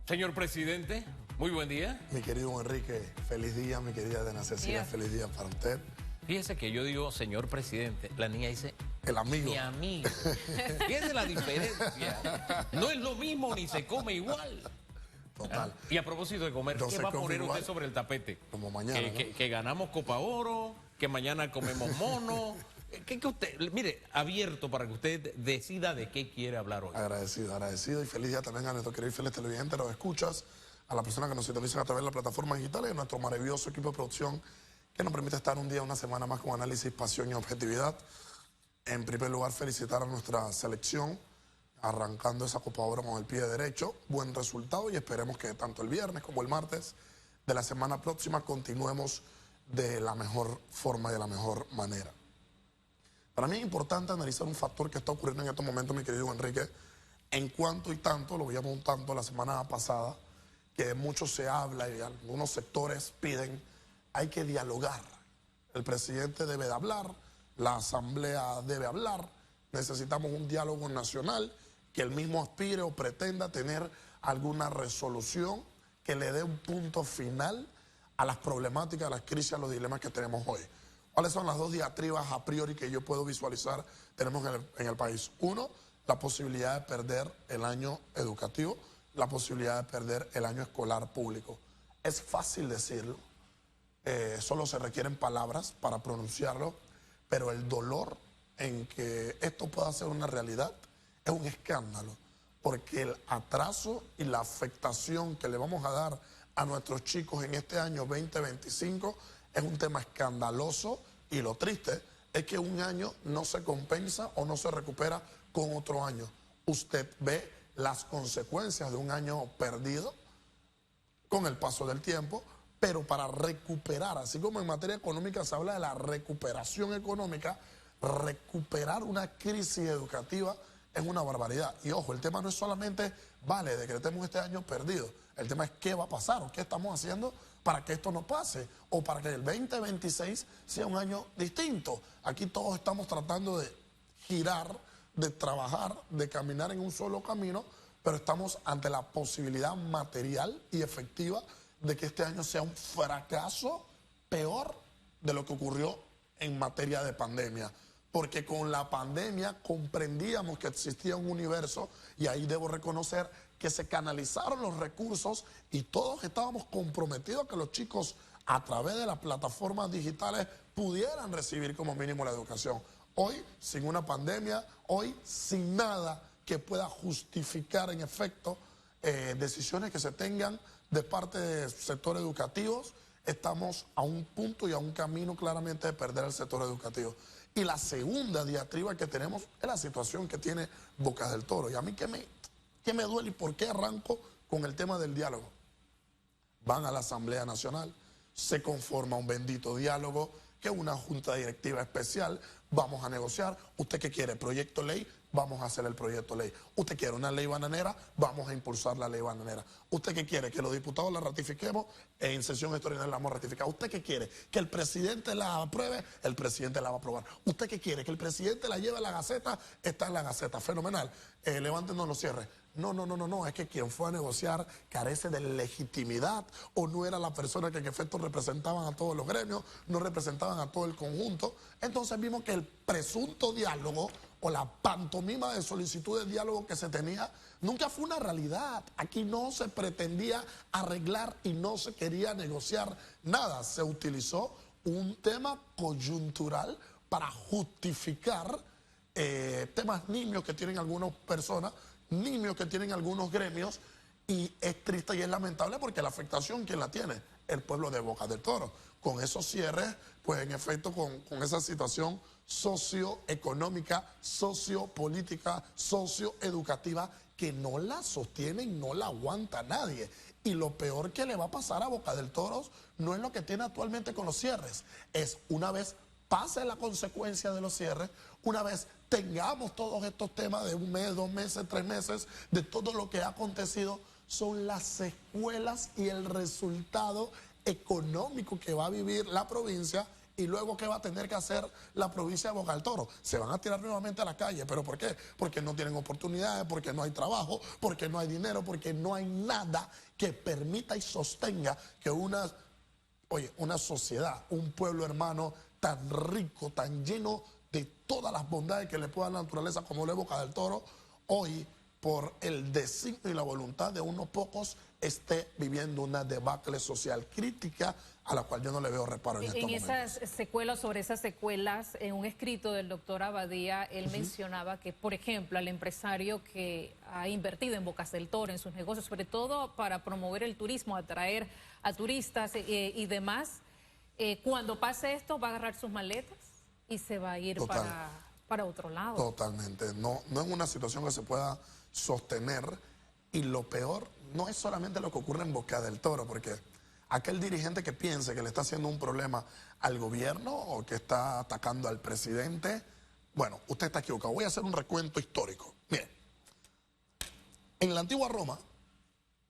Señor presidente, muy buen día. Mi querido Enrique, feliz día, mi querida Dana Cecilia, feliz día para usted. Fíjese que yo digo señor presidente, la niña dice el amigo. Mi amigo. Fíjese la diferencia. No es lo mismo ni se come igual. Total. Y a propósito de comer, No ¿qué va a poner usted sobre el tapete? Como mañana, que ganamos Copa Oro, que mañana comemos mono. Que usted, mire, abierto para que usted decida de qué quiere hablar hoy. Agradecido y feliz día también a nuestro querido y fieles televidentes, los escuchas, a las personas que nos sintonizan a través de las plataformas digitales y a nuestro maravilloso equipo de producción que nos permite estar un día, una semana más con análisis, pasión y objetividad. En primer lugar, felicitar a nuestra selección, arrancando esa Copa Oro con el pie derecho. Buen resultado y esperemos que tanto el viernes como el martes de la semana próxima continuemos de la mejor forma y de la mejor manera. Para mí es importante analizar un factor que está ocurriendo en estos momentos, mi querido Enrique, en cuanto y tanto, lo veíamos un tanto la semana pasada, que mucho se habla y algunos sectores piden, hay que dialogar. El presidente debe de hablar, la asamblea debe hablar, necesitamos un diálogo nacional, que el mismo aspire o pretenda tener alguna resolución que le dé un punto final a las problemáticas, a las crisis, a los dilemas que tenemos hoy. ¿Cuáles son las dos diatribas a priori que yo puedo visualizar tenemos en el país? Uno, la posibilidad de perder el año educativo, la posibilidad de perder el año escolar público. Es fácil decirlo, solo se requieren palabras para pronunciarlo, pero el dolor en que esto pueda ser una realidad es un escándalo, porque el atraso y la afectación que le vamos a dar a nuestros chicos en este año 2025 es un tema escandaloso y lo triste es que un año no se compensa o no se recupera con otro año. Usted ve las consecuencias de un año perdido con el paso del tiempo, pero para recuperar, así como en materia económica se habla de la recuperación económica, recuperar una crisis educativa es una barbaridad. Y ojo, el tema no es solamente, vale, decretemos este año perdido. El tema es qué va a pasar o qué estamos haciendo para que esto no pase o para que el 2026 sea un año distinto. Aquí todos estamos tratando de girar, de trabajar, de caminar en un solo camino, pero estamos ante la posibilidad material y efectiva de que este año sea un fracaso peor de lo que ocurrió en materia de pandemia. Porque con la pandemia comprendíamos que existía un universo y ahí debo reconocer que se canalizaron los recursos y todos estábamos comprometidos a que los chicos a través de las plataformas digitales pudieran recibir como mínimo la educación. Hoy, sin una pandemia, hoy sin nada que pueda justificar en efecto decisiones que se tengan de parte de sectores educativos, estamos a un punto y a un camino claramente de perder el sector educativo. Y la segunda diatriba que tenemos es la situación que tiene Bocas del Toro. Y a mí, ¿qué me duele y por qué arranco con el tema del diálogo? Van a la Asamblea Nacional, se conforma un bendito diálogo, que es una junta directiva especial, vamos a negociar. ¿Usted qué quiere? ¿Proyecto ley? Vamos a hacer el proyecto ley. ¿Usted quiere una ley bananera? Vamos a impulsar la ley bananera. ¿Usted qué quiere? ¿Que los diputados la ratifiquemos? En sesión extraordinaria la vamos a ratificar. ¿Usted qué quiere? ¿Que el presidente la apruebe? El presidente la va a aprobar. ¿Usted qué quiere? ¿Que el presidente la lleve a la Gaceta? Está en la Gaceta. Fenomenal. Levántenos los cierres. No, es que quien fue a negociar carece de legitimidad o no era la persona que en efecto representaban a todos los gremios, no representaban a todo el conjunto. Entonces vimos que el presunto diálogo o la pantomima de solicitud de diálogo que se tenía nunca fue una realidad. Aquí no se pretendía arreglar y no se quería negociar nada. Se utilizó un tema coyuntural para justificar temas nimios que tienen algunas personas, nimios que tienen algunos gremios, y es triste y es lamentable porque la afectación, ¿quién la tiene? El pueblo de Bocas del Toro. Con esos cierres, pues en efecto, con esa situación socioeconómica, sociopolítica, socioeducativa, que no la sostiene y no la aguanta nadie. Y lo peor que le va a pasar a Bocas del Toro no es lo que tiene actualmente con los cierres, es una vez pase la consecuencia de los cierres, una vez tengamos todos estos temas de un mes, 2 meses, 3 meses, de todo lo que ha acontecido, son las secuelas y el resultado económico que va a vivir la provincia ¿Y luego qué va a tener que hacer la provincia de Boca del Toro? Se van a tirar nuevamente a la calle. ¿Pero por qué? Porque no tienen oportunidades, porque no hay trabajo, porque no hay dinero, porque no hay nada que permita y sostenga que una sociedad, un pueblo hermano tan rico, tan lleno de todas las bondades que le puede dar la naturaleza como la Boca del Toro, hoy, por el designio y la voluntad de unos pocos, esté viviendo una debacle social crítica a la cual yo no le veo reparo en estos momentos. Esas secuelas, sobre esas secuelas, en un escrito del doctor Abadía, él mencionaba que, por ejemplo, al empresario que ha invertido en Bocas del Toro, en sus negocios, sobre todo para promover el turismo, atraer a turistas y demás, cuando pase esto va a agarrar sus maletas y se va a ir para otro lado. Totalmente. No es una situación que se pueda sostener, y lo peor no es solamente lo que ocurre en Boca del Toro, porque aquel dirigente que piense que le está haciendo un problema al gobierno o que está atacando al presidente, bueno, usted está equivocado. Voy a hacer un recuento histórico. Mire, en la antigua Roma,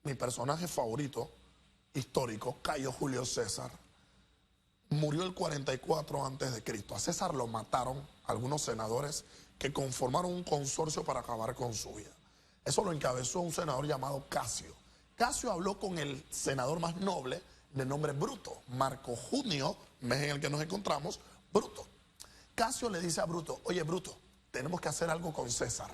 mi personaje favorito histórico, Cayo Julio César, murió el 44 a.C. A César lo mataron algunos senadores que conformaron un consorcio para acabar con su vida. Eso lo encabezó un senador llamado Casio. Casio habló con el senador más noble de nombre Bruto, Marco Junio, mes en el que nos encontramos, Bruto. Casio le dice a Bruto: oye Bruto, tenemos que hacer algo con César,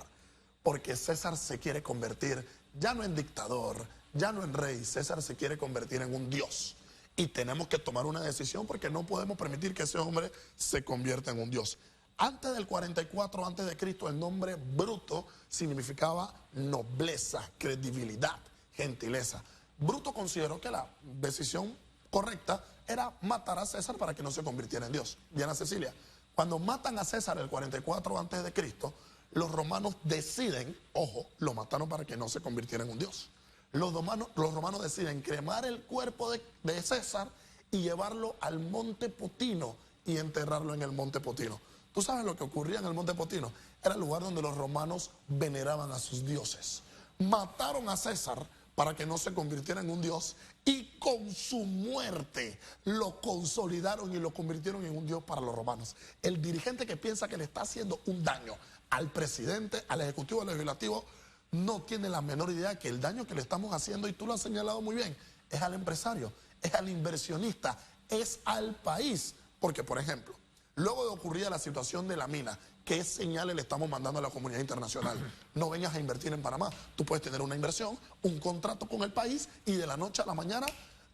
porque César se quiere convertir ya no en dictador, ya no en rey, César se quiere convertir en un dios. Y tenemos que tomar una decisión porque no podemos permitir que ese hombre se convierta en un dios. Antes del 44 a.C., el nombre Bruto significaba nobleza, credibilidad, gentileza. Bruto consideró que la decisión correcta era matar a César para que no se convirtiera en Dios. Diana Cecilia, cuando matan a César el 44 a.C., los romanos deciden, ojo, lo mataron para que no se convirtiera en un Dios. Los romanos deciden cremar el cuerpo de César y llevarlo al Monte Potino y enterrarlo en el Monte Potino. ¿Tú sabes lo que ocurría en el Monte Potino? Era el lugar donde los romanos veneraban a sus dioses. Mataron a César para que no se convirtiera en un dios, y con su muerte lo consolidaron y lo convirtieron en un dios para los romanos. El dirigente que piensa que le está haciendo un daño al presidente, al ejecutivo, al legislativo, no tiene la menor idea que el daño que le estamos haciendo, y tú lo has señalado muy bien, es al empresario, es al inversionista, es al país. Porque, por ejemplo, luego de ocurrir la situación de la mina, ¿qué señales le estamos mandando a la comunidad internacional? No vengas a invertir en Panamá. Tú puedes tener una inversión, un contrato con el país, y de la noche a la mañana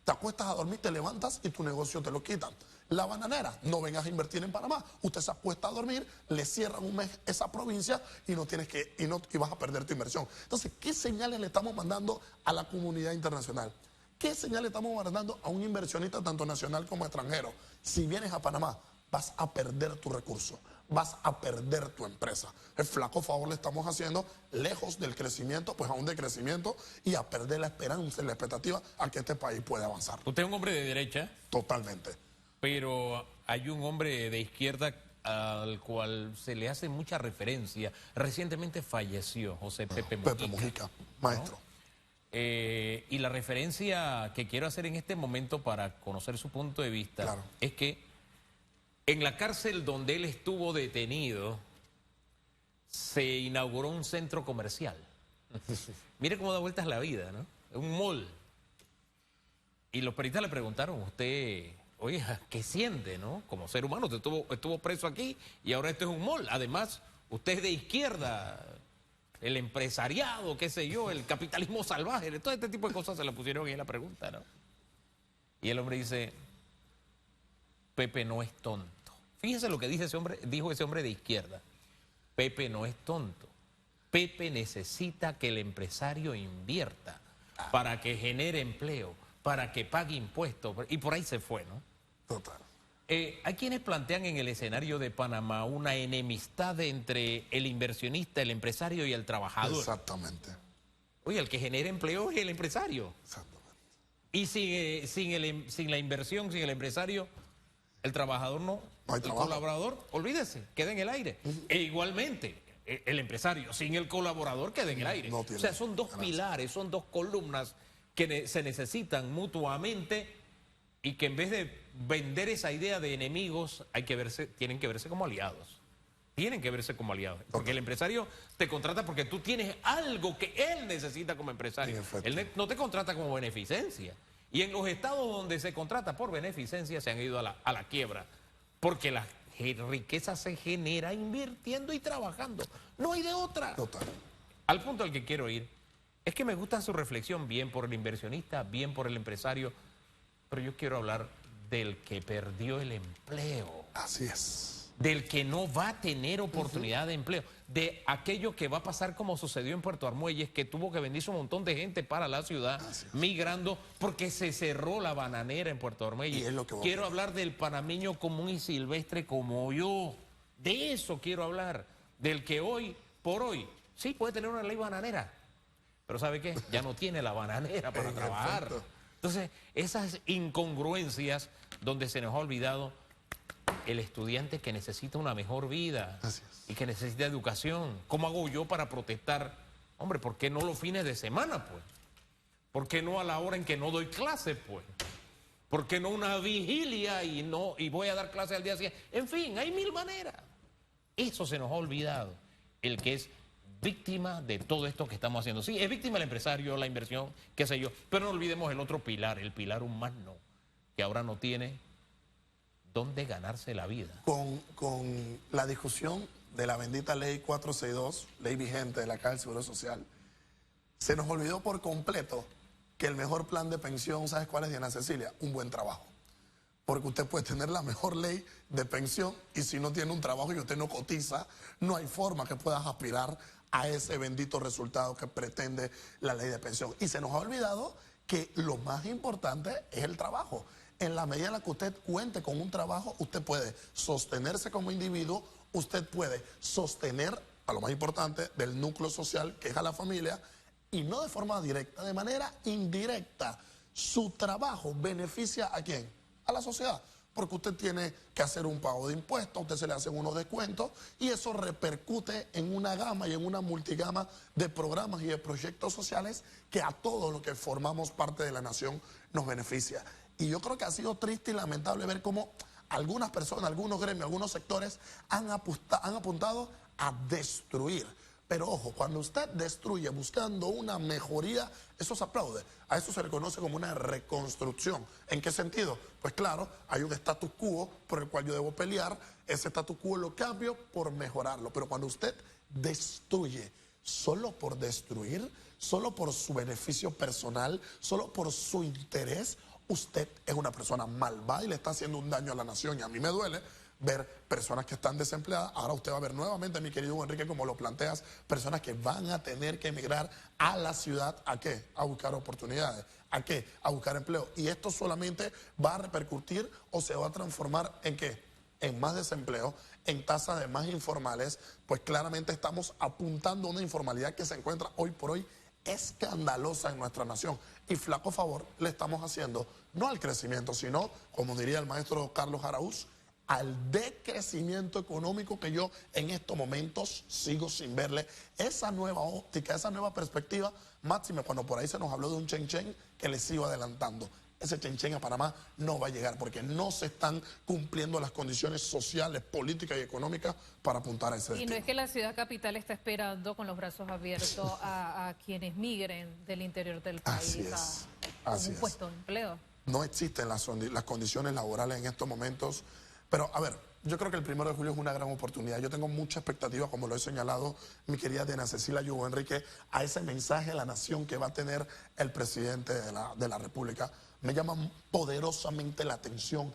te acuestas a dormir, te levantas y tu negocio te lo quitan. La bananera, no vengas a invertir en Panamá. Usted se acuesta a dormir, le cierran un mes esa provincia y y vas a perder tu inversión. Entonces, ¿qué señales le estamos mandando a la comunidad internacional? ¿Qué señales le estamos mandando a un inversionista tanto nacional como extranjero? Si vienes a Panamá, vas a perder tu recurso, vas a perder tu empresa. El flaco favor le estamos haciendo, lejos del crecimiento, pues a un decrecimiento, y a perder la esperanza y la expectativa a que este país pueda avanzar. Usted es un hombre de derecha. Totalmente. Pero hay un hombre de izquierda al cual se le hace mucha referencia. Recientemente falleció José Pepe Mujica. Pepe Mujica, maestro. ¿No? Y la referencia que quiero hacer en este momento para conocer su punto de vista es que en la cárcel donde él estuvo detenido se inauguró un centro comercial. Mire cómo da vueltas la vida, ¿no? Un mall. Y los periodistas le preguntaron: usted, oye, ¿qué siente, no? Como ser humano, usted estuvo preso aquí y ahora esto es un mall. Además, usted es de izquierda, el empresariado, qué sé yo, el capitalismo salvaje, todo este tipo de cosas se le pusieron ahí en la pregunta, ¿no? Y el hombre dice: Pepe no es tonto. Fíjese lo que dijo ese hombre de izquierda. Pepe no es tonto. Pepe necesita que el empresario invierta para que genere empleo, para que pague impuestos. Y por ahí se fue, ¿no? Total. Hay quienes plantean en el escenario de Panamá una enemistad entre el inversionista, el empresario y el trabajador. Exactamente. Oye, el que genera empleo es el empresario. Exactamente. Y sin la inversión, sin el empresario, el trabajador no hay el trabajo. Colaborador, olvídese, queda en el aire. E igualmente, el empresario sin el colaborador queda en el aire. O sea, son dos pilares, son dos columnas que se necesitan mutuamente y que en vez de vender esa idea de enemigos, tienen que verse como aliados. Tienen que verse como aliados. Porque el empresario te contrata porque tú tienes algo que él necesita como empresario. Él no te contrata como beneficencia. Y en los estados donde se contrata por beneficencia se han ido a la quiebra. Porque la riqueza se genera invirtiendo y trabajando. No hay de otra. Total. Al punto al que quiero ir es que me gusta su reflexión, bien por el inversionista, bien por el empresario, pero yo quiero hablar del que perdió el empleo. Así es. Del que no va a tener oportunidad de empleo, de aquello que va a pasar como sucedió en Puerto Armuelles, que tuvo que venirse un montón de gente para la ciudad, migrando, porque se cerró la bananera en Puerto Armuelles. Quiero hablar del panameño común y silvestre como yo, de eso quiero hablar, del que hoy por hoy, sí puede tener una ley bananera, pero ¿sabe qué? Ya no tiene la bananera para trabajar. Entonces, esas incongruencias donde se nos ha olvidado el estudiante que necesita una mejor vida y que necesita educación. ¿Cómo hago yo para protestar? Hombre, ¿por qué no los fines de semana, pues? ¿Por qué no a la hora en que no doy clase, pues? ¿Por qué no una vigilia y voy a dar clase al día siguiente? En fin, hay mil maneras. Eso se nos ha olvidado. El que es víctima de todo esto que estamos haciendo. Sí, es víctima el empresario, la inversión, qué sé yo, pero no olvidemos el otro pilar, el pilar humano, que ahora no tiene dónde ganarse la vida. Con la discusión de la bendita ley 462, ley vigente de la Caja del Seguro Social, se nos olvidó por completo que el mejor plan de pensión, ¿sabes cuál es, Diana Cecilia? Un buen trabajo. Porque usted puede tener la mejor ley de pensión y si no tiene un trabajo y usted no cotiza, no hay forma que puedas aspirar a ese bendito resultado que pretende la ley de pensión. Y se nos ha olvidado que lo más importante es el trabajo. En la medida en la que usted cuente con un trabajo, usted puede sostenerse como individuo, usted puede sostener, a lo más importante, del núcleo social, que es a la familia, y no de forma directa, de manera indirecta. Su trabajo beneficia ¿a quién? A la sociedad. Porque usted tiene que hacer un pago de impuestos, a usted se le hacen unos descuentos, y eso repercute en una gama y en una multigama de programas y de proyectos sociales que a todos los que formamos parte de la nación nos beneficia. Y yo creo que ha sido triste y lamentable ver cómo algunas personas, algunos gremios, algunos sectores han apuntado a destruir. Pero ojo, cuando usted destruye buscando una mejoría, eso se aplaude. A eso se le conoce como una reconstrucción. ¿En qué sentido? Pues claro, hay un status quo por el cual yo debo pelear. Ese status quo lo cambio por mejorarlo. Pero cuando usted destruye solo por destruir, solo por su beneficio personal, solo por su interés, usted es una persona malvada y le está haciendo un daño a la nación. Y a mí me duele ver personas que están desempleadas. Ahora usted va a ver nuevamente, mi querido Enrique, como lo planteas, personas que van a tener que emigrar a la ciudad. ¿A qué? A buscar oportunidades. ¿A qué? A buscar empleo. Y esto solamente va a repercutir o se va a transformar ¿en qué? En más desempleo, en tasas de más informales. Pues claramente estamos apuntando a una informalidad que se encuentra hoy por hoy escandalosa en nuestra nación. Y flaco favor le estamos haciendo, no al crecimiento, sino, como diría el maestro Carlos Araúz, al decrecimiento económico que yo en estos momentos sigo sin verle esa nueva óptica, esa nueva perspectiva, máxime cuando por ahí se nos habló de un chen-chen que les sigo adelantando. Ese chen-chen a Panamá no va a llegar porque no se están cumpliendo las condiciones sociales, políticas y económicas para apuntar a ese destino. Y no es que la ciudad capital está esperando con los brazos abiertos a quienes migren del interior del país a un puesto de empleo. No existen las condiciones laborales en estos momentos. Pero, a ver, yo creo que el 1 de julio es una gran oportunidad. Yo tengo mucha expectativa, como lo he señalado mi querida Diana Cecilia Yugo Enrique, a ese mensaje a la nación que va a tener el presidente de la República. Me llama poderosamente la atención,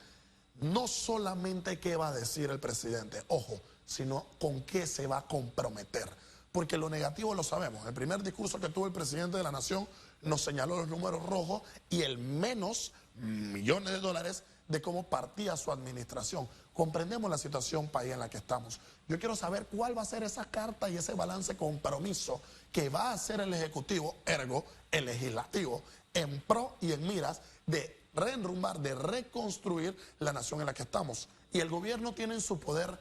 no solamente qué va a decir el presidente, ojo, sino con qué se va a comprometer. Porque lo negativo lo sabemos. El primer discurso que tuvo el presidente de la nación nos señaló los números rojos y el menos millones de dólares de cómo partía su administración. Comprendemos la situación país en la que estamos. Yo quiero saber cuál va a ser esa carta y ese balance compromiso que va a hacer el Ejecutivo, ergo el Legislativo, en pro y en miras de reenrumbar, de reconstruir la nación en la que estamos. Y el gobierno tiene en su poder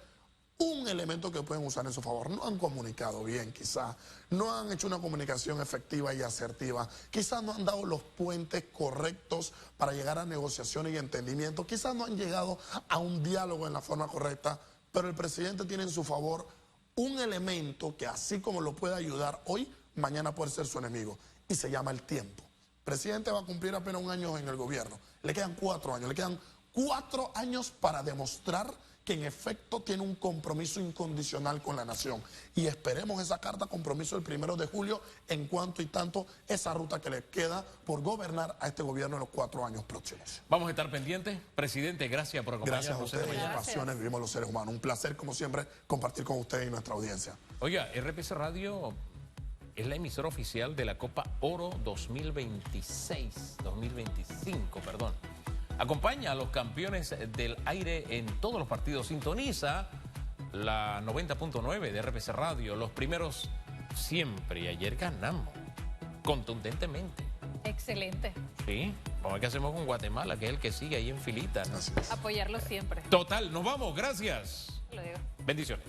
un elemento que pueden usar en su favor. No han comunicado bien, quizás. No han hecho una comunicación efectiva y asertiva. Quizás no han dado los puentes correctos para llegar a negociaciones y entendimiento. Quizás no han llegado a un diálogo en la forma correcta. Pero el presidente tiene en su favor un elemento que, así como lo puede ayudar hoy, mañana puede ser su enemigo. Y se llama el tiempo. El presidente va a cumplir apenas 1 año en el gobierno. Le quedan 4 años. Le quedan 4 años para demostrar que en efecto tiene un compromiso incondicional con la nación. Y esperemos esa carta compromiso el 1 de julio, en cuanto y tanto esa ruta que le queda por gobernar a este gobierno en los 4 años próximos. Vamos a estar pendientes. Presidente, gracias por acompañarnos. Gracias a ustedes. En Pasiones vivimos los seres humanos. Un placer, como siempre, compartir con ustedes y nuestra audiencia. Oiga, RPC Radio es la emisora oficial de la Copa Oro 2025, perdón. Acompaña a los campeones del aire en todos los partidos. Sintoniza la 90.9 de RPC Radio. Los primeros siempre. Y ayer ganamos contundentemente. Excelente. Sí. Vamos a ver qué hacemos con Guatemala, que es el que sigue ahí en filita, ¿no? Apoyarlo siempre. Total, nos vamos. Gracias. Lo digo. Bendiciones.